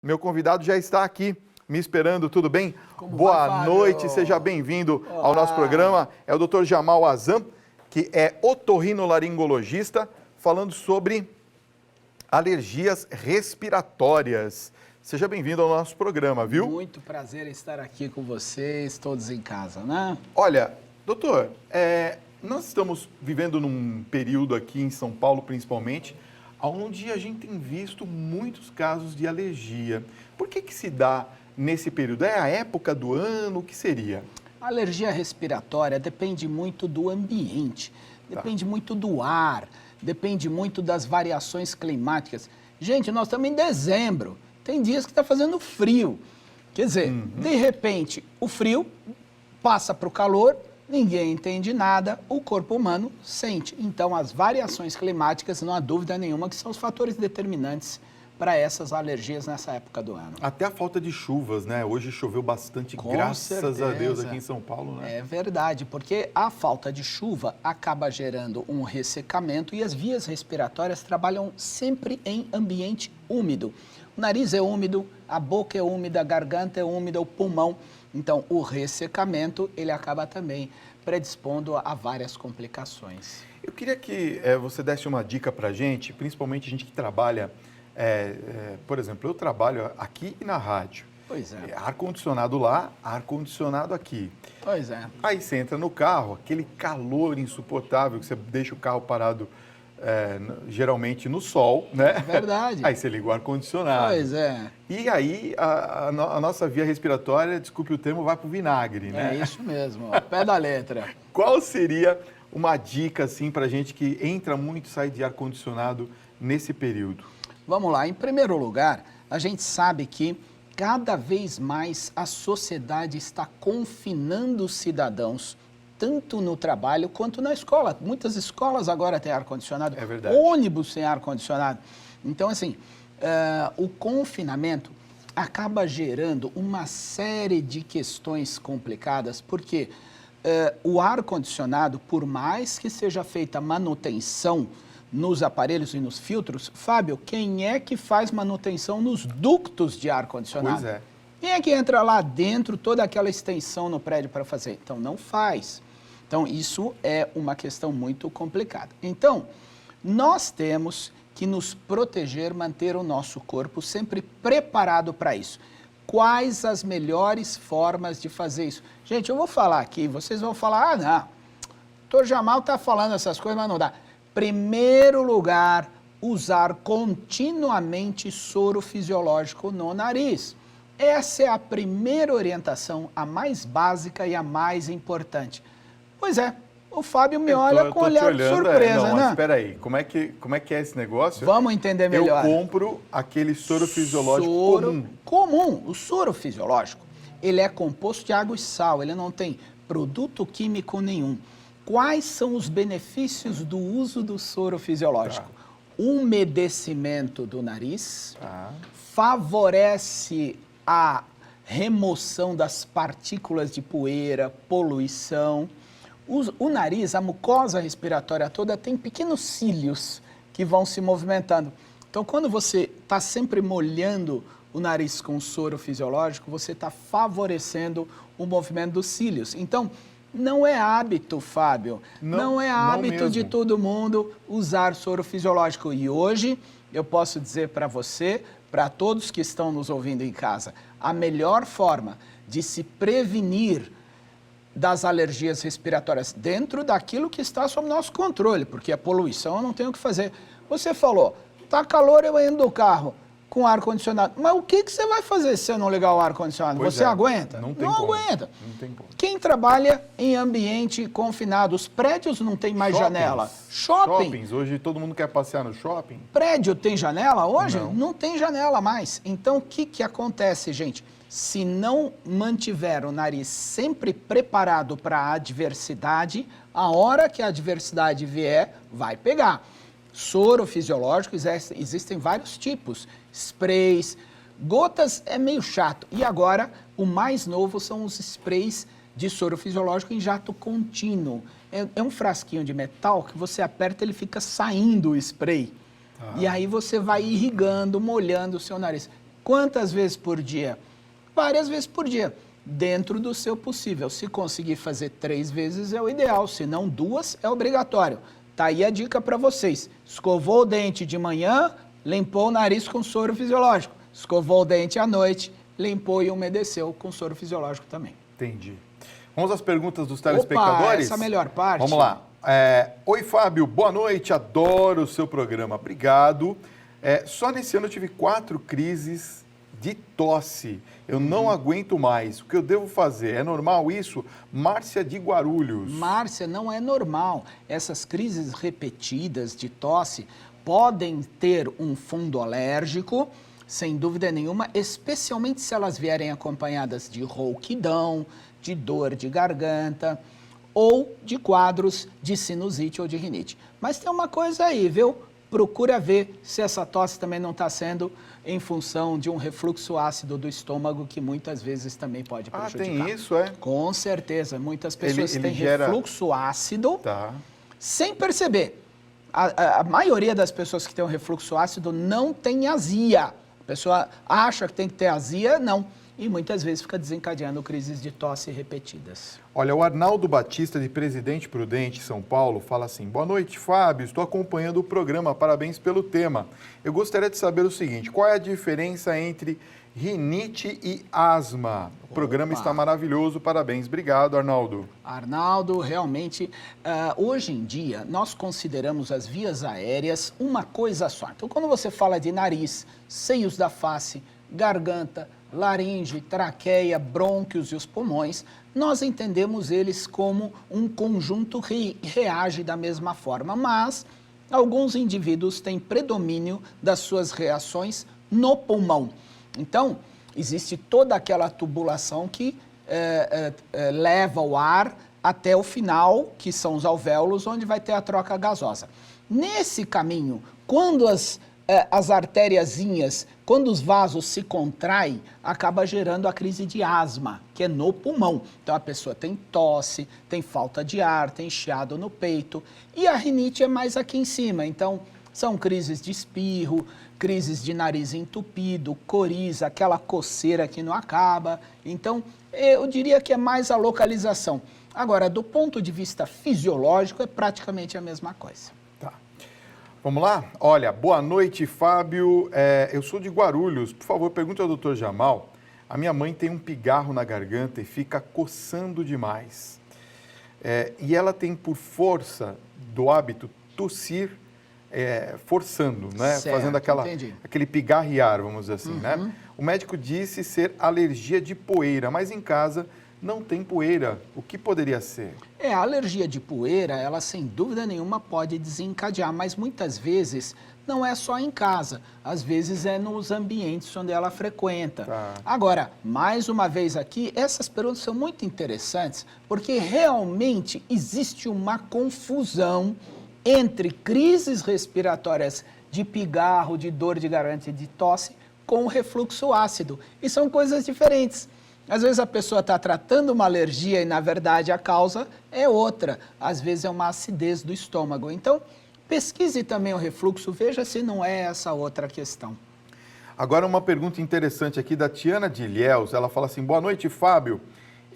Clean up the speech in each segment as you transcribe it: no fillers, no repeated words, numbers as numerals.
Meu convidado já está aqui me esperando, tudo bem? Como Boa vai, noite, seja bem-vindo ao nosso Olá. programa. É o Dr. Jamal Azam, que é otorrinolaringologista, falando sobre alergias respiratórias. Seja bem-vindo ao nosso programa, viu? Muito prazer em estar aqui com vocês, todos em casa, né? Olha, doutor, nós estamos vivendo num período aqui em São Paulo, principalmente, onde a gente tem visto muitos casos de alergia. Por que se dá nesse período? É a época do ano? O que seria? A alergia respiratória depende muito do ambiente, depende muito do ar, depende muito das variações climáticas. Gente, nós estamos em dezembro, tem dias que está fazendo frio. Quer dizer, de repente, o frio passa para o calor, ninguém entende nada, o corpo humano sente. Então, as variações climáticas, não há dúvida nenhuma, que são os fatores determinantes para essas alergias nessa época do ano. Até a falta de chuvas, né? Hoje choveu bastante, Com graças a Deus, certeza. aqui em São Paulo, né? É verdade, porque a falta de chuva acaba gerando um ressecamento e as vias respiratórias trabalham sempre em ambiente úmido. O nariz é úmido, a boca é úmida, a garganta é úmida, o pulmão. Então, o ressecamento, ele acaba também predispondo a várias complicações. Eu queria que você desse uma dica para a gente, principalmente a gente que trabalha, por exemplo, eu trabalho aqui e na rádio. Pois é. Ar-condicionado lá, ar-condicionado aqui. Pois é. Aí você entra no carro, aquele calor insuportável, que você deixa o carro parado geralmente no sol, né? É verdade. Aí você liga o ar-condicionado. Pois é. E aí a nossa via respiratória, desculpe o termo, vai para o vinagre, né? É isso mesmo, ao pé da letra. Qual seria uma dica, assim, para gente que entra muito e sai de ar-condicionado nesse período? Vamos lá, em primeiro lugar, a gente sabe que cada vez mais a sociedade está confinando os cidadãos, tanto no trabalho quanto na escola. Muitas escolas agora têm ar-condicionado, É verdade. ônibus têm ar-condicionado. Então, assim, o confinamento acaba gerando uma série de questões complicadas, porque o ar-condicionado, por mais que seja feita manutenção nos aparelhos e nos filtros, Fábio, quem é que faz manutenção nos ductos de ar-condicionado? Pois é. Quem é que entra lá dentro, toda aquela extensão no prédio para fazer? Então, não faz. Então, isso é uma questão muito complicada. Então, nós temos que nos proteger, manter o nosso corpo sempre preparado para isso. Quais as melhores formas de fazer isso? Gente, eu vou falar aqui, vocês vão falar, ah, não, o doutor Jamal está falando essas coisas, mas não dá. Primeiro lugar, usar continuamente soro fisiológico no nariz. Essa é a primeira orientação, a mais básica e a mais importante. Pois é, o Fábio me olha com olhar de surpresa, não, né? mas espera aí, como é que é esse negócio? Vamos entender melhor. Eu compro aquele soro fisiológico comum. O soro fisiológico, ele é composto de água e sal, ele não tem produto químico nenhum. Quais são os benefícios do uso do soro fisiológico? Umedecimento do nariz, favorece a remoção das partículas de poeira, poluição. O nariz, a mucosa respiratória toda tem pequenos cílios que vão se movimentando. Então, quando você está sempre molhando o nariz com soro fisiológico, você está favorecendo o movimento dos cílios. Então, não é hábito, Fábio, não é hábito de todo mundo usar soro fisiológico. E hoje, eu posso dizer para você, para todos que estão nos ouvindo em casa, a melhor forma de se prevenir das alergias respiratórias dentro daquilo que está sob nosso controle, porque a poluição eu não tenho o que fazer. Você falou, tá calor, eu entro do carro com ar-condicionado. Mas o que você vai fazer se você não ligar o ar-condicionado? Você aguenta? Não tem como. Aguenta. Não tem como. Quem trabalha em ambiente confinado, os prédios não tem mais janela. Shoppings, hoje todo mundo quer passear no shopping. Prédio tem janela hoje? Não. Não tem janela mais. Então, o que acontece, gente? Se não mantiver o nariz sempre preparado para a adversidade, a hora que a adversidade vier, vai pegar. Soro fisiológico, existem vários tipos. Sprays, gotas é meio chato. E agora, o mais novo são os sprays de soro fisiológico em jato contínuo. É um frasquinho de metal que você aperta, ele fica saindo o spray. E aí você vai irrigando, molhando o seu nariz. Quantas vezes por dia? Várias vezes por dia, dentro do seu possível. Se conseguir fazer 3 vezes é o ideal, se não 2 é obrigatório. Tá aí a dica para vocês. Escovou o dente de manhã, limpou o nariz com soro fisiológico. Escovou o dente à noite, limpou e umedeceu com soro fisiológico também. Entendi. Vamos às perguntas dos telespectadores? Opa, essa é a melhor parte. Vamos lá. Oi, Fábio, boa noite, adoro o seu programa, obrigado. Só nesse ano eu tive 4 crises de tosse. Eu não aguento mais. O que eu devo fazer? É normal isso? Márcia de Guarulhos. Márcia, não é normal. Essas crises repetidas de tosse podem ter um fundo alérgico, sem dúvida nenhuma, especialmente se elas vierem acompanhadas de rouquidão, de dor de garganta ou de quadros de sinusite ou de rinite. Mas tem uma coisa aí, viu? Procura ver se essa tosse também não está sendo em função de um refluxo ácido do estômago, que muitas vezes também pode prejudicar. Ah, tem isso, é? Com certeza. Muitas pessoas Ele têm refluxo ácido sem perceber. A maioria das pessoas que têm um refluxo ácido não tem azia. A pessoa acha que tem que ter azia, não. E muitas vezes fica desencadeando crises de tosse repetidas. Olha, o Arnaldo Batista, de Presidente Prudente, São Paulo, fala assim: boa noite, Fábio, estou acompanhando o programa, parabéns pelo tema. Eu gostaria de saber o seguinte, qual é a diferença entre rinite e asma? O programa está maravilhoso, parabéns. Obrigado, Arnaldo. Arnaldo, realmente, hoje em dia, nós consideramos as vias aéreas uma coisa só. Então, quando você fala de nariz, seios da face, garganta, laringe, traqueia, brônquios e os pulmões, nós entendemos eles como um conjunto que reage da mesma forma, mas alguns indivíduos têm predomínio das suas reações no pulmão. Então, existe toda aquela tubulação que leva o ar até o final, que são os alvéolos, onde vai ter a troca gasosa. Nesse caminho, quando as artériazinhas, quando os vasos se contraem, acaba gerando a crise de asma, que é no pulmão. Então a pessoa tem tosse, tem falta de ar, tem chiado no peito. E a rinite é mais aqui em cima. Então são crises de espirro, crises de nariz entupido, coriza, aquela coceira que não acaba. Então eu diria que é mais a localização. Agora, do ponto de vista fisiológico, é praticamente a mesma coisa. Vamos lá? Olha, boa noite, Fábio. Eu sou de Guarulhos. Por favor, pergunte ao Dr. Jamal. A minha mãe tem um pigarro na garganta e fica coçando demais. E ela tem, por força do hábito, tossir, forçando, né? Certo, fazendo aquele pigarrear, vamos dizer assim, né? O médico disse ser alergia de poeira, mas em casa não tem poeira. O que poderia ser? A alergia de poeira, ela sem dúvida nenhuma pode desencadear, mas muitas vezes não é só em casa, às vezes é nos ambientes onde ela frequenta. Agora, mais uma vez aqui, essas perguntas são muito interessantes, porque realmente existe uma confusão entre crises respiratórias de pigarro, de dor de garganta e de tosse com o refluxo ácido, e são coisas diferentes. Às vezes a pessoa está tratando uma alergia e, na verdade, a causa é outra. Às vezes é uma acidez do estômago. Então, pesquise também o refluxo, veja se não é essa outra questão. Agora, uma pergunta interessante aqui da Tiana de Ilhéus. Ela fala assim, boa noite, Fábio.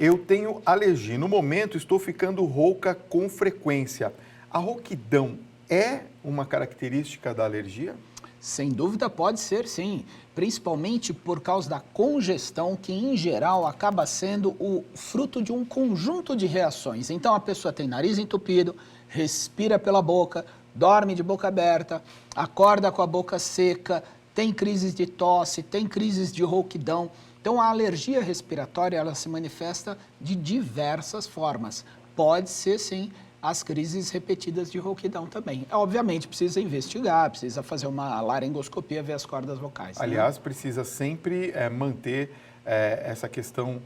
Eu tenho alergia. No momento, estou ficando rouca com frequência. A rouquidão é uma característica da alergia? Sem dúvida pode ser, sim. Principalmente por causa da congestão, que em geral acaba sendo o fruto de um conjunto de reações. Então a pessoa tem nariz entupido, respira pela boca, dorme de boca aberta, acorda com a boca seca, tem crises de tosse, tem crises de rouquidão. Então a alergia respiratória, ela se manifesta de diversas formas. Pode ser, sim, as crises repetidas de rouquidão também. Obviamente, precisa investigar, precisa fazer uma laringoscopia, ver as cordas vocais. Aliás, precisa sempre manter essa questão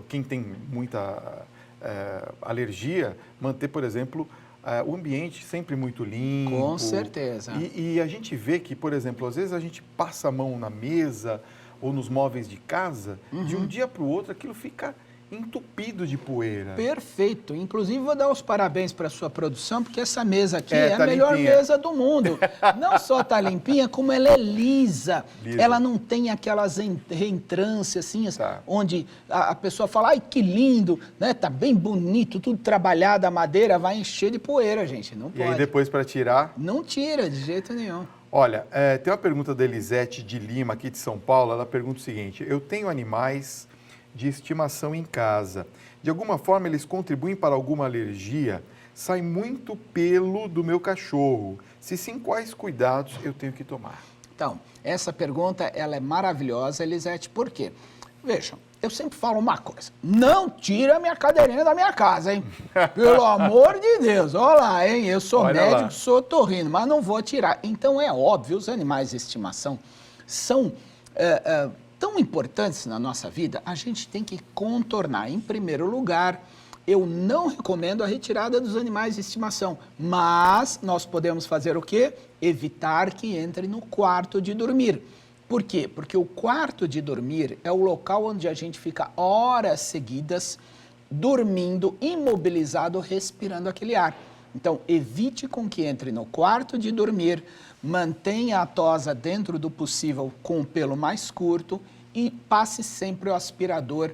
quem tem muita alergia, manter, por exemplo, o ambiente sempre muito limpo. Com certeza. E a gente vê que, por exemplo, às vezes a gente passa a mão na mesa ou nos móveis de casa, de um dia para o outro aquilo fica entupido de poeira. Perfeito. Inclusive, vou dar os parabéns para a sua produção, porque essa mesa aqui é tá a melhor limpinha. mesa do mundo. Não só está limpinha, como ela é lisa. Ela não tem aquelas reentrâncias, assim, onde a pessoa fala, ai, que lindo, né? Tá bem bonito, tudo trabalhado, a madeira vai encher de poeira, gente. Não pode. E aí depois para tirar... Não tira, de jeito nenhum. Olha, tem uma pergunta da Elisete de Lima, aqui de São Paulo. Ela pergunta o seguinte: eu tenho animais de estimação em casa. De alguma forma, eles contribuem para alguma alergia? Sai muito pelo do meu cachorro. Se sim, quais cuidados eu tenho que tomar? Então, essa pergunta ela é maravilhosa, Elisete, por quê? Vejam, eu sempre falo uma coisa, não tira a minha cadeirinha da minha casa, hein? Pelo amor de Deus, olha lá, hein? Eu sou Olha médico, lá. sou otorrino, mas não vou tirar. Então, é óbvio, os animais de estimação são tão importantes na nossa vida, a gente tem que contornar. Em primeiro lugar, eu não recomendo a retirada dos animais de estimação, mas nós podemos fazer o quê? Evitar que entre no quarto de dormir. Por quê? Porque o quarto de dormir é o local onde a gente fica horas seguidas dormindo, imobilizado, respirando aquele ar. Então, evite com que entre no quarto de dormir, mantenha a tosa dentro do possível com o pelo mais curto e passe sempre o aspirador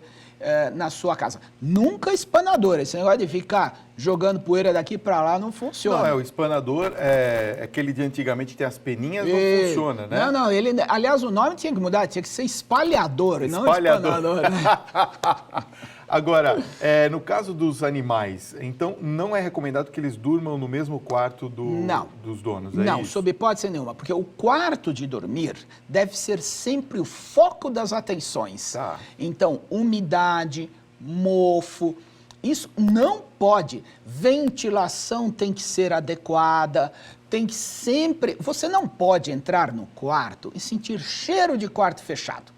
na sua casa. Nunca espanador. Esse negócio de ficar jogando poeira daqui para lá não funciona. Não, o espanador é aquele de antigamente que tem as peninhas, não funciona, né? Não, ele, aliás, o nome tinha que mudar, tinha que ser espalhador, não Espalhador. espanador. Né? Agora, no caso dos animais, então não é recomendado que eles durmam no mesmo quarto dos donos, é Não, isso? sob hipótese nenhuma, porque o quarto de dormir deve ser sempre o foco das atenções. Tá. Então, umidade, mofo, isso não pode. Ventilação tem que ser adequada, tem que sempre... Você não pode entrar no quarto e sentir cheiro de quarto fechado.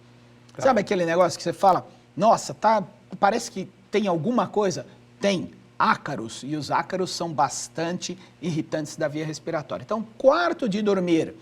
Tá. Sabe aquele negócio que você fala, nossa, parece que tem alguma coisa? Tem ácaros, e os ácaros são bastante irritantes da via respiratória. Então, quarto de dormir,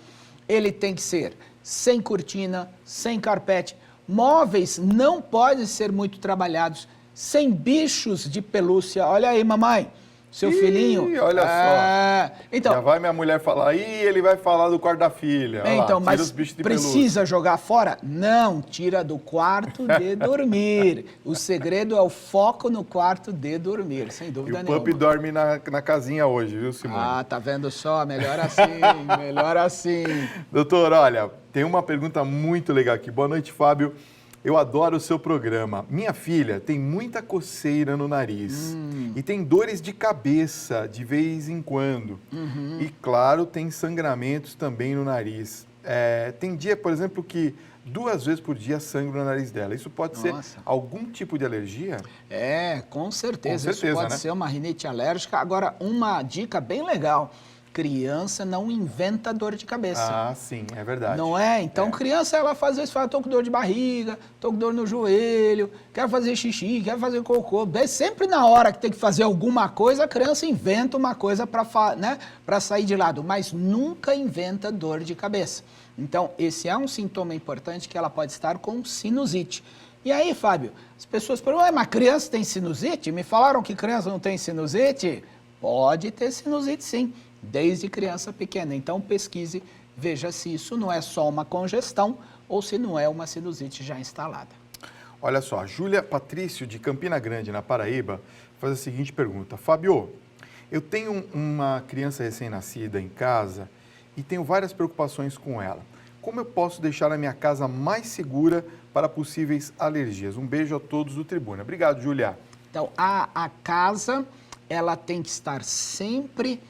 ele tem que ser sem cortina, sem carpete. Móveis não podem ser muito trabalhados, sem bichos de pelúcia. Olha aí, mamãe, seu filhinho... Olha só. Então, já vai minha mulher falar, ele vai falar do quarto da filha. Olha então, lá, tira mas os bichos de precisa jogar fora? Não, tira do quarto de dormir. O segredo é o foco no quarto de dormir, sem E dúvida o nenhuma. pup dorme na casinha hoje, viu, Simone? Ah, tá vendo só? Melhor assim, melhor assim. Doutor, olha, tem uma pergunta muito legal aqui. Boa noite, Fábio. Eu adoro o seu programa. Minha filha tem muita coceira no nariz e tem dores de cabeça de vez em quando. E, claro, tem sangramentos também no nariz. Tem dia, por exemplo, que 2 vezes por dia sangra no nariz dela. Isso pode ser algum tipo de alergia? Com certeza. Com certeza, Isso pode né? ser uma rinite alérgica. Agora, uma dica bem legal. Criança não inventa dor de cabeça. Ah, sim, é verdade. Não é? Então, criança, ela faz isso, fala, tô com dor de barriga, tô com dor no joelho, quero fazer xixi, quero fazer cocô. Daí, sempre na hora que tem que fazer alguma coisa, a criança inventa uma coisa para sair de lado, mas nunca inventa dor de cabeça. Então, esse é um sintoma importante que ela pode estar com sinusite. E aí, Fábio, as pessoas perguntam, mas criança tem sinusite? Me falaram que criança não tem sinusite? Pode ter sinusite, sim. Desde criança pequena. Então, pesquise, veja se isso não é só uma congestão ou se não é uma sinusite já instalada. Olha só, a Júlia Patrício, de Campina Grande, na Paraíba, faz a seguinte pergunta. Fábio, eu tenho uma criança recém-nascida em casa e tenho várias preocupações com ela. Como eu posso deixar a minha casa mais segura para possíveis alergias? Um beijo a todos do Tribuna. Obrigado, Júlia. Então, a casa, ela tem que estar sempre...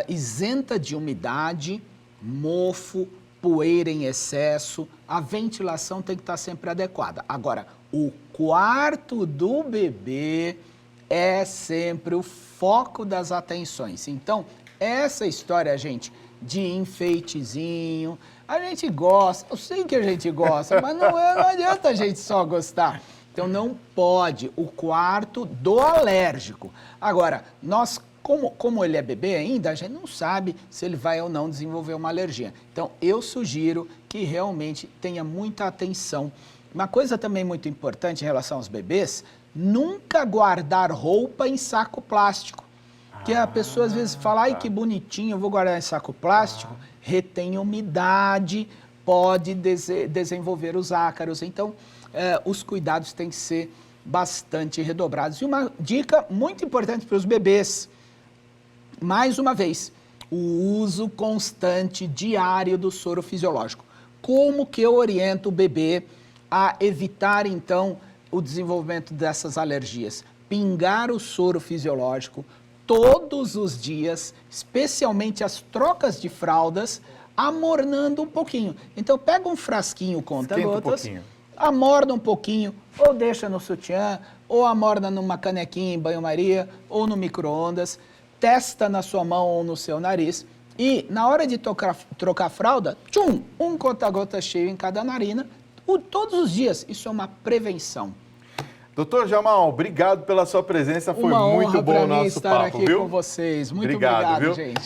isenta de umidade, mofo, poeira em excesso, a ventilação tem que estar sempre adequada. Agora, o quarto do bebê é sempre o foco das atenções. Então, essa história, gente, de enfeitezinho, a gente gosta, eu sei que a gente gosta, mas não adianta a gente só gostar. Então, não pode o quarto do alérgico. Agora, nós como ele é bebê ainda, a gente não sabe se ele vai ou não desenvolver uma alergia. Então, eu sugiro que realmente tenha muita atenção. Uma coisa também muito importante em relação aos bebês, Nunca guardar roupa em saco plástico. Porque a pessoa às vezes fala, ai que bonitinho, eu vou guardar em saco plástico. Retém umidade, pode desenvolver os ácaros. Então, os cuidados têm que ser bastante redobrados. E uma dica muito importante para os bebês, mais uma vez, o uso constante, diário do soro fisiológico. Como que eu oriento o bebê a evitar, então, o desenvolvimento dessas alergias? Pingar o soro fisiológico todos os dias, especialmente as trocas de fraldas, amornando um pouquinho. Então, pega um frasquinho conta-gotas, amorna um pouquinho, ou deixa no sutiã, ou amorna numa canequinha em banho-maria, ou no micro-ondas, testa na sua mão ou no seu nariz, e na hora de trocar a fralda, tchum, um conta-gotas cheio em cada narina, todos os dias. Isso é uma prevenção. Doutor Jamal, obrigado pela sua presença, foi muito bom o nosso papo, viu? Uma honra para mim estar aqui com vocês. Muito obrigado, gente.